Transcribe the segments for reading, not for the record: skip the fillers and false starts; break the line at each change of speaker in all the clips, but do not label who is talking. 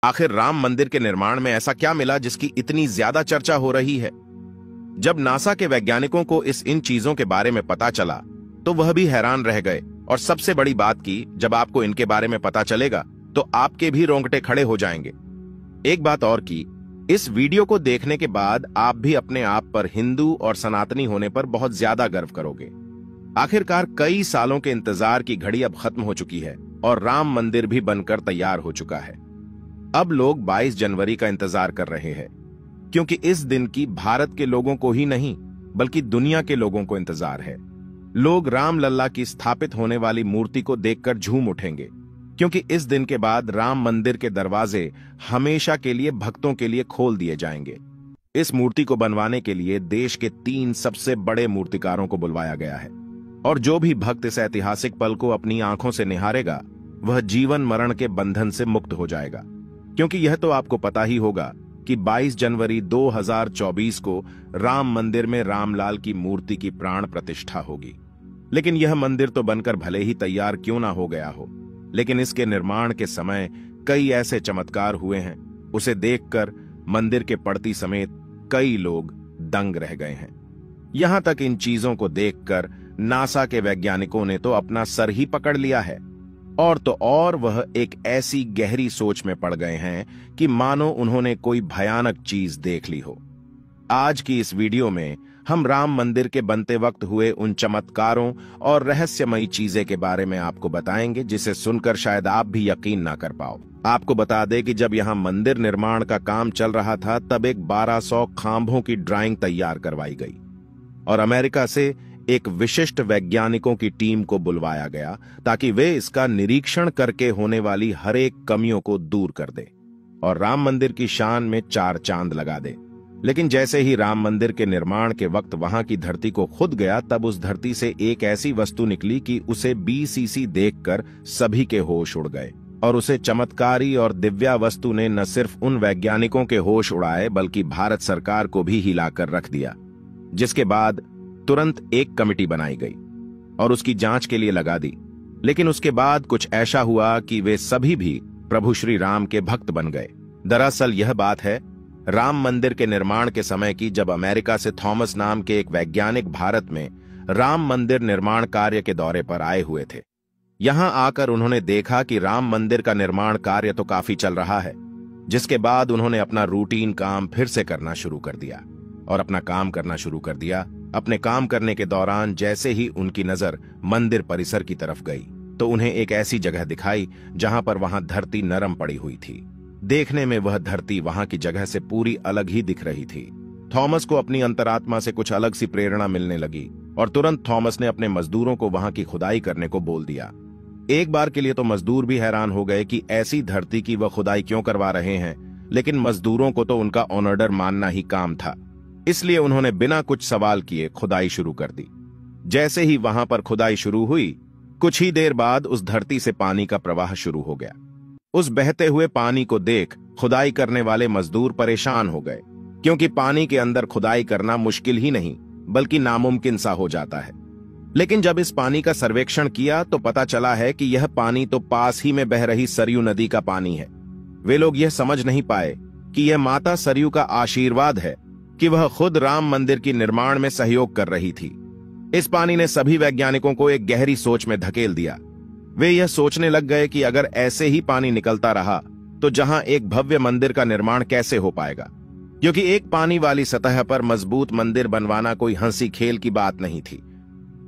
आखिर राम मंदिर के निर्माण में ऐसा क्या मिला जिसकी इतनी ज्यादा चर्चा हो रही है? जब नासा के वैज्ञानिकों को इन चीजों के बारे में पता चला तो वह भी हैरान रह गए। और सबसे बड़ी बात की, जब आपको इनके बारे में पता चलेगा तो आपके भी रोंगटे खड़े हो जाएंगे। एक बात और की, इस वीडियो को देखने के बाद आप भी अपने आप पर हिंदू और सनातनी होने पर बहुत ज्यादा गर्व करोगे। आखिरकार कई सालों के इंतजार की घड़ी अब खत्म हो चुकी है और राम मंदिर भी बनकर तैयार हो चुका है। अब लोग 22 जनवरी का इंतजार कर रहे हैं, क्योंकि इस दिन की भारत के लोगों को ही नहीं बल्कि दुनिया के लोगों को इंतजार है। लोग राम लल्ला की स्थापित होने वाली मूर्ति को देखकर झूम उठेंगे, क्योंकि इस दिन के बाद राम मंदिर के दरवाजे हमेशा के लिए भक्तों के लिए खोल दिए जाएंगे। इस मूर्ति को बनवाने के लिए देश के 3 सबसे बड़े मूर्तिकारों को बुलवाया गया है, और जो भी भक्त इस ऐतिहासिक पल को अपनी आंखों से निहारेगा वह जीवन मरण के बंधन से मुक्त हो जाएगा। क्योंकि यह तो आपको पता ही होगा कि 22 जनवरी 2024 को राम मंदिर में रामलाल की मूर्ति की प्राण प्रतिष्ठा होगी। लेकिन यह मंदिर तो बनकर भले ही तैयार क्यों ना हो गया हो, लेकिन इसके निर्माण के समय कई ऐसे चमत्कार हुए हैं, उसे देखकर मंदिर के पड़ती समेत कई लोग दंग रह गए हैं। यहां तक इन चीजों को देखकर नासा के वैज्ञानिकों ने तो अपना सर ही पकड़ लिया है, और तो और वह एक ऐसी गहरी सोच में पड़ गए हैं कि मानो उन्होंने कोई भयानक चीज देख ली हो। आज की इस वीडियो में हम राम मंदिर के बनते वक्त हुए उन चमत्कारों और रहस्यमयी चीजें के बारे में आपको बताएंगे, जिसे सुनकर शायद आप भी यकीन ना कर पाओ। आपको बता दें कि जब यहां मंदिर निर्माण का काम चल रहा था तब एक 1200 खांभों की ड्राइंग तैयार करवाई गई और अमेरिका से एक विशिष्ट वैज्ञानिकों की टीम को बुलवाया गया ताकि वे इसका निरीक्षण करके होने वाली हर एक कमियों को दूर कर दे और राम मंदिर की शान में 4 चांद लगा दे। लेकिन जैसे ही राम मंदिर के निर्माण के वक्त वहां की धरती को खुद गया, तब उस धरती से एक ऐसी वस्तु निकली कि उसे BCC देखकर सभी के होश उड़ गए। और उसे चमत्कारी और दिव्या वस्तु ने न सिर्फ उन वैज्ञानिकों के होश उड़ाए बल्कि भारत सरकार को भी हिलाकर रख दिया, जिसके बाद तुरंत एक कमेटी बनाई गई और उसकी जांच के लिए लगा दी। लेकिन उसके बाद कुछ ऐसा हुआ कि वे सभी भी प्रभु श्री राम के भक्त बन गए। दरअसल यह बात है राम मंदिर के निर्माण के समय की, जब अमेरिका से थॉमस नाम के एक वैज्ञानिक भारत में राम मंदिर निर्माण कार्य के दौरे पर आए हुए थे। यहां आकर उन्होंने देखा कि राम मंदिर का निर्माण कार्य तो काफी चल रहा है, जिसके बाद उन्होंने अपना रूटीन काम फिर से करना शुरू कर दिया और अपना काम करना शुरू कर दिया। अपने काम करने के दौरान जैसे ही उनकी नजर मंदिर परिसर की तरफ गई तो उन्हें एक ऐसी जगह दिखाई जहां पर वहां धरती नरम पड़ी हुई थी। देखने में वह धरती वहां की जगह से पूरी अलग ही दिख रही थी। थॉमस को अपनी अंतरात्मा से कुछ अलग सी प्रेरणा मिलने लगी और तुरंत थॉमस ने अपने मजदूरों को वहां की खुदाई करने को बोल दिया। एक बार के लिए तो मजदूर भी हैरान हो गए कि ऐसी धरती की वह खुदाई क्यों करवा रहे हैं, लेकिन मजदूरों को तो उनका ऑर्डर मानना ही काम था, इसलिए उन्होंने बिना कुछ सवाल किए खुदाई शुरू कर दी। जैसे ही वहां पर खुदाई शुरू हुई, कुछ ही देर बाद उस धरती से पानी का प्रवाह शुरू हो गया। उस बहते हुए पानी को देख खुदाई करने वाले मजदूर परेशान हो गए, क्योंकि पानी के अंदर खुदाई करना मुश्किल ही नहीं बल्कि नामुमकिन सा हो जाता है। लेकिन जब इस पानी का सर्वेक्षण किया तो पता चला है कि यह पानी तो पास ही में बह रही सरयू नदी का पानी है। वे लोग यह समझ नहीं पाए कि यह माता सरयू का आशीर्वाद है कि वह खुद राम मंदिर की निर्माण में सहयोग कर रही थी। इस पानी ने सभी वैज्ञानिकों को एक गहरी सोच में धकेल दिया। वे यह सोचने लग गए कि अगर ऐसे ही पानी निकलता रहा तो जहां एक भव्य मंदिर का निर्माण कैसे हो पाएगा, क्योंकि एक पानी वाली सतह पर मजबूत मंदिर बनवाना कोई हंसी खेल की बात नहीं थी।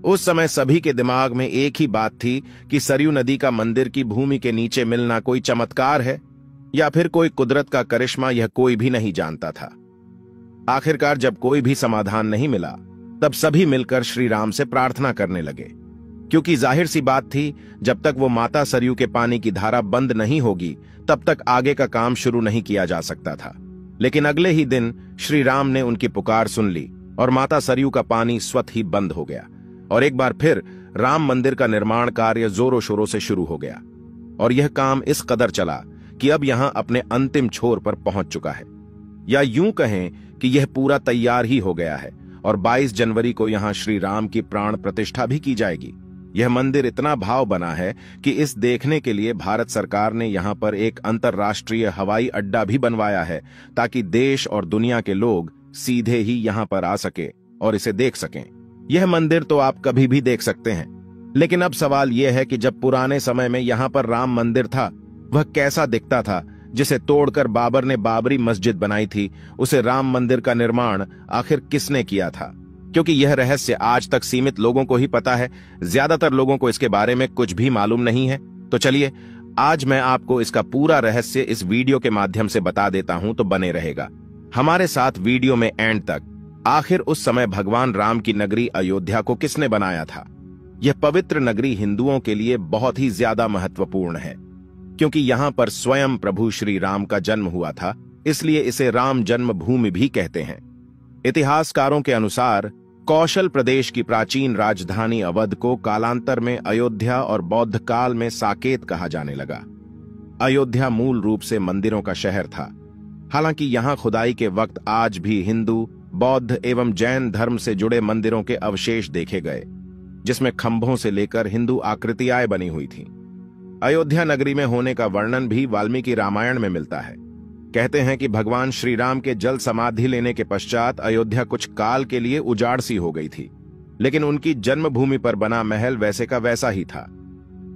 उस समय सभी के दिमाग में एक ही बात थी कि सरयू नदी का मंदिर की भूमि के नीचे मिलना कोई चमत्कार है या फिर कोई कुदरत का करिश्मा, यह कोई भी नहीं जानता था। आखिरकार जब कोई भी समाधान नहीं मिला तब सभी मिलकर श्री राम से प्रार्थना करने लगे, क्योंकि जाहिर सी बात थी जब तक वो माता सरयू के पानी की धारा बंद नहीं होगी तब तक आगे का काम शुरू नहीं किया जा सकता था। लेकिन अगले ही दिन श्री राम ने उनकी पुकार सुन ली और माता सरयू का पानी स्वतः ही बंद हो गया और एक बार फिर राम मंदिर का निर्माण कार्य जोरों शोरों से शुरू हो गया। और यह काम इस कदर चला कि अब यहां अपने अंतिम छोर पर पहुंच चुका है, या यूं कहें कि यह पूरा तैयार ही हो गया है और 22 जनवरी को यहां श्री राम की प्राण प्रतिष्ठा भी की जाएगी। यह मंदिर इतना भाव बना है कि इस देखने के लिए भारत सरकार ने यहां पर एक अंतर्राष्ट्रीय हवाई अड्डा भी बनवाया है, ताकि देश और दुनिया के लोग सीधे ही यहां पर आ सके और इसे देख सकें। यह मंदिर तो आप कभी भी देख सकते हैं, लेकिन अब सवाल यह है कि जब पुराने समय में यहां पर राम मंदिर था, वह कैसा दिखता था, जिसे तोड़कर बाबर ने बाबरी मस्जिद बनाई थी। उसे राम मंदिर का निर्माण आखिर किसने किया था? क्योंकि यह रहस्य आज तक सीमित लोगों को ही पता है, ज्यादातर लोगों को इसके बारे में कुछ भी मालूम नहीं है। तो चलिए, आज मैं आपको इसका पूरा रहस्य इस वीडियो के माध्यम से बता देता हूं, तो बने रहेगा हमारे साथ वीडियो में एंड तक। आखिर उस समय भगवान राम की नगरी अयोध्या को किसने बनाया था? यह पवित्र नगरी हिंदुओं के लिए बहुत ही ज्यादा महत्वपूर्ण है, क्योंकि यहां पर स्वयं प्रभु श्री राम का जन्म हुआ था, इसलिए इसे राम जन्मभूमि भी कहते हैं। इतिहासकारों के अनुसार कौशल प्रदेश की प्राचीन राजधानी अवध को कालांतर में अयोध्या और बौद्ध काल में साकेत कहा जाने लगा। अयोध्या मूल रूप से मंदिरों का शहर था। हालांकि यहां खुदाई के वक्त आज भी हिंदू, बौद्ध एवं जैन धर्म से जुड़े मंदिरों के अवशेष देखे गए, जिसमें खंभों से लेकर हिंदू आकृतियां बनी हुई थीं। अयोध्या नगरी में होने का वर्णन भी वाल्मीकि रामायण में मिलता है। कहते हैं कि भगवान श्री राम के जल समाधि लेने के पश्चात अयोध्या कुछ काल के लिए उजाड़ सी हो गई थी, लेकिन उनकी जन्मभूमि पर बना महल वैसे का वैसा ही था।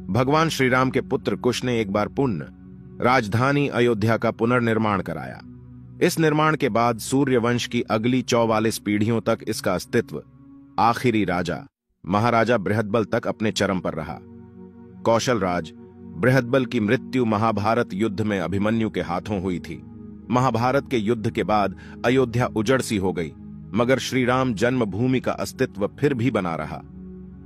भगवान श्री राम के पुत्र कुश ने एक बार पुण्य राजधानी अयोध्या का पुनर्निर्माण कराया। इस निर्माण के बाद सूर्यवंश की अगली 44 पीढ़ियों तक इसका अस्तित्व आखिरी राजा महाराजा बृहदबल तक अपने चरम पर रहा। कौशल राज बृहदबल की मृत्यु महाभारत युद्ध में अभिमन्यु के हाथों हुई थी। महाभारत के युद्ध के बाद अयोध्या उजड़ सी हो गई, मगर श्री राम जन्मभूमि का अस्तित्व फिर भी बना रहा।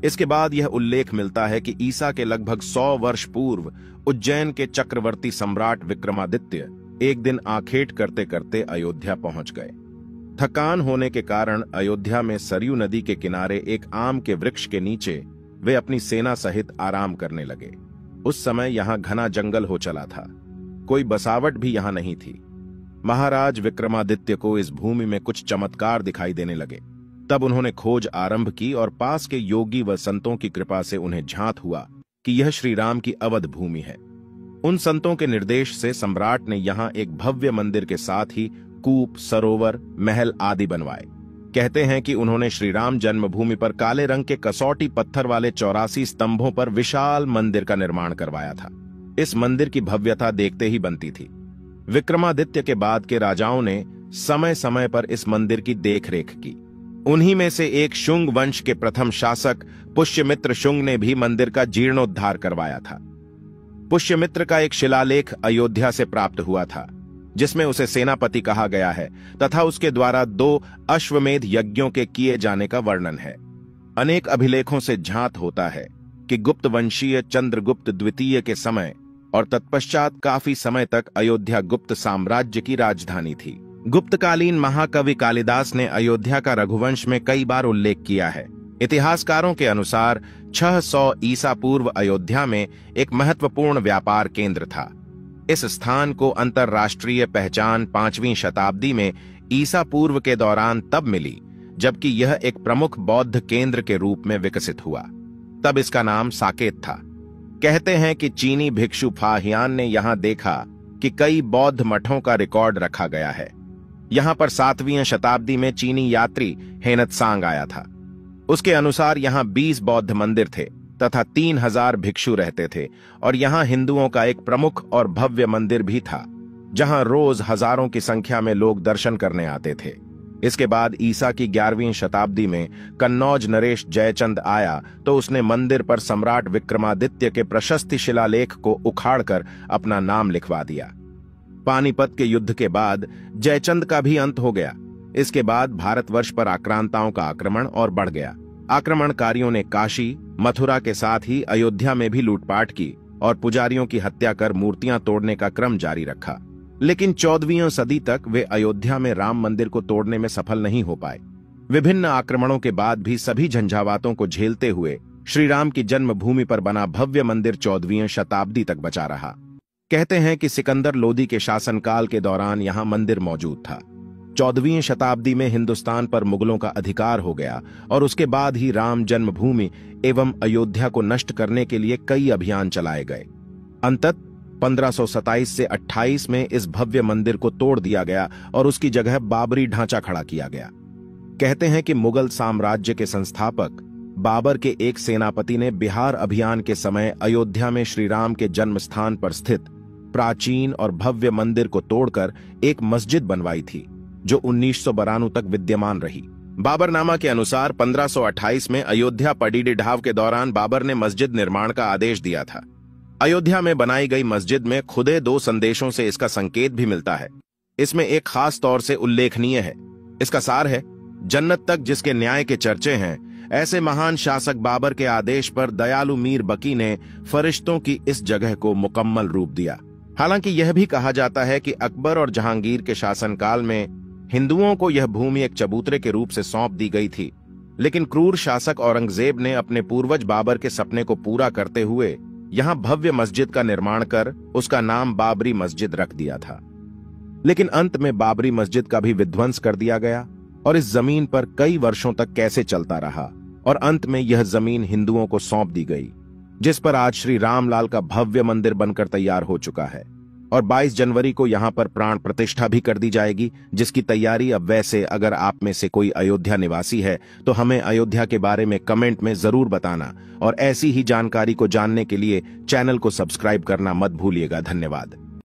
इसके बाद यह उल्लेख मिलता है कि ईसा के लगभग 100 वर्ष पूर्व उज्जैन के चक्रवर्ती सम्राट विक्रमादित्य एक दिन आखेट करते करते अयोध्या पहुंच गए। थकान होने के कारण अयोध्या में सरयू नदी के किनारे एक आम के वृक्ष के नीचे वे अपनी सेना सहित आराम करने लगे। उस समय यहां घना जंगल हो चला था, कोई बसावट भी यहां नहीं थी। महाराज विक्रमादित्य को इस भूमि में कुछ चमत्कार दिखाई देने लगे। तब उन्होंने खोज आरंभ की और पास के योगी व संतों की कृपा से उन्हें झांत हुआ कि यह श्री राम की अवध भूमि है। उन संतों के निर्देश से सम्राट ने यहां एक भव्य मंदिर के साथ ही कूप, सरोवर, महल आदि बनवाए। कहते हैं कि उन्होंने श्री राम जन्मभूमि पर काले रंग के कसौटी पत्थर वाले 84 स्तंभों पर विशाल मंदिर का निर्माण करवाया था। इस मंदिर की भव्यता देखते ही बनती थी। विक्रमादित्य के बाद के राजाओं ने समय समय पर इस मंदिर की देखरेख की। उन्हीं में से एक शुंग वंश के प्रथम शासक पुष्यमित्र शुंग ने भी मंदिर का जीर्णोद्धार करवाया था। पुष्यमित्र का एक शिलालेख अयोध्या से प्राप्त हुआ था, जिसमें उसे सेनापति कहा गया है तथा उसके द्वारा 2 अश्वमेध यज्ञों के किए जाने का वर्णन है। अनेक अभिलेखों से झांत होता है कि गुप्त वंशीय चंद्रगुप्त द्वितीय के समय और तत्पश्चात काफी समय तक अयोध्या गुप्त साम्राज्य की राजधानी थी। गुप्तकालीन महाकवि कालिदास ने अयोध्या का रघुवंश में कई बार उल्लेख किया है। इतिहासकारों के अनुसार 600 ईसा पूर्व अयोध्या में एक महत्वपूर्ण व्यापार केंद्र था। इस स्थान को अंतरराष्ट्रीय पहचान 5वीं शताब्दी में ईसा पूर्व के दौरान तब मिली जबकि यह एक प्रमुख बौद्ध केंद्र के रूप में विकसित हुआ। तब इसका नाम साकेत था। कहते हैं कि चीनी भिक्षु फाहियान ने यहां देखा कि कई बौद्ध मठों का रिकॉर्ड रखा गया है। यहां पर 7वीं शताब्दी में चीनी यात्री हेनत्सांग आया था। उसके अनुसार यहां 20 बौद्ध मंदिर थे तथा 3000 भिक्षु रहते थे, और यहां हिंदुओं का एक प्रमुख और भव्य मंदिर भी था, जहां रोज हजारों की संख्या में लोग दर्शन करने आते थे। इसके बाद ईसा की 11वीं शताब्दी में कन्नौज नरेश जयचंद आया तो उसने मंदिर पर सम्राट विक्रमादित्य के प्रशस्ति शिलालेख को उखाड़कर अपना नाम लिखवा दिया। पानीपत के युद्ध के बाद जयचंद का भी अंत हो गया। इसके बाद भारतवर्ष पर आक्रांताओं का आक्रमण और बढ़ गया। आक्रमणकारियों ने काशी, मथुरा के साथ ही अयोध्या में भी लूटपाट की और पुजारियों की हत्या कर मूर्तियां तोड़ने का क्रम जारी रखा। लेकिन 14वीं सदी तक वे अयोध्या में राम मंदिर को तोड़ने में सफल नहीं हो पाए। विभिन्न आक्रमणों के बाद भी सभी झंझावातों को झेलते हुए श्री राम की जन्मभूमि पर बना भव्य मंदिर 14वीं शताब्दी तक बचा रहा। कहते हैं कि सिकंदर लोदी के शासनकाल के दौरान यहां मंदिर मौजूद था। 14वीं शताब्दी में हिंदुस्तान पर मुगलों का अधिकार हो गया और उसके बाद ही राम जन्मभूमि एवं अयोध्या को नष्ट करने के लिए कई अभियान चलाए गए। अंतत 1527 से 28 में इस भव्य मंदिर को तोड़ दिया गया और उसकी जगह बाबरी ढांचा खड़ा किया गया। कहते हैं कि मुगल साम्राज्य के संस्थापक बाबर के एक सेनापति ने बिहार अभियान के समय अयोध्या में श्री राम के जन्म स्थान पर स्थित प्राचीन और भव्य मंदिर को तोड़कर एक मस्जिद बनवाई थी, जो 1992 तक विद्यमान रही। बाबरनामा के अनुसार 1528 में अयोध्या पडीडी ढाव के दौरान बाबर ने मस्जिद निर्माण का आदेश दिया था। अयोध्या में बनाई गई मस्जिद में खुदे 2 संदेशों से इसका संकेत भी मिलता है। इसमें एक खास तौर से उल्लेखनीय है। इसका सार है, जन्नत तक जिसके न्याय के चर्चे हैं, ऐसे महान शासक बाबर के आदेश पर दयालु मीर बकी ने फरिश्तों की इस जगह को मुकम्मल रूप दिया। हालांकि यह भी कहा जाता है कि अकबर और जहांगीर के शासनकाल में हिंदुओं को यह भूमि एक चबूतरे के रूप से सौंप दी गई थी, लेकिन क्रूर शासक औरंगजेब ने अपने पूर्वज बाबर के सपने को पूरा करते हुए यहां भव्य मस्जिद का निर्माण कर उसका नाम बाबरी मस्जिद रख दिया था। लेकिन अंत में बाबरी मस्जिद का भी विध्वंस कर दिया गया और इस जमीन पर कई वर्षों तक कैसे चलता रहा और अंत में यह जमीन हिंदुओं को सौंप दी गई, जिस पर आज श्री रामलाल का भव्य मंदिर बनकर तैयार हो चुका है और 22 जनवरी को यहां पर प्राण प्रतिष्ठा भी कर दी जाएगी, जिसकी तैयारी अब वैसे अगर आप में से कोई अयोध्या निवासी है तो हमें अयोध्या के बारे में कमेंट में जरूर बताना और ऐसी ही जानकारी को जानने के लिए चैनल को सब्सक्राइब करना मत भूलिएगा। धन्यवाद।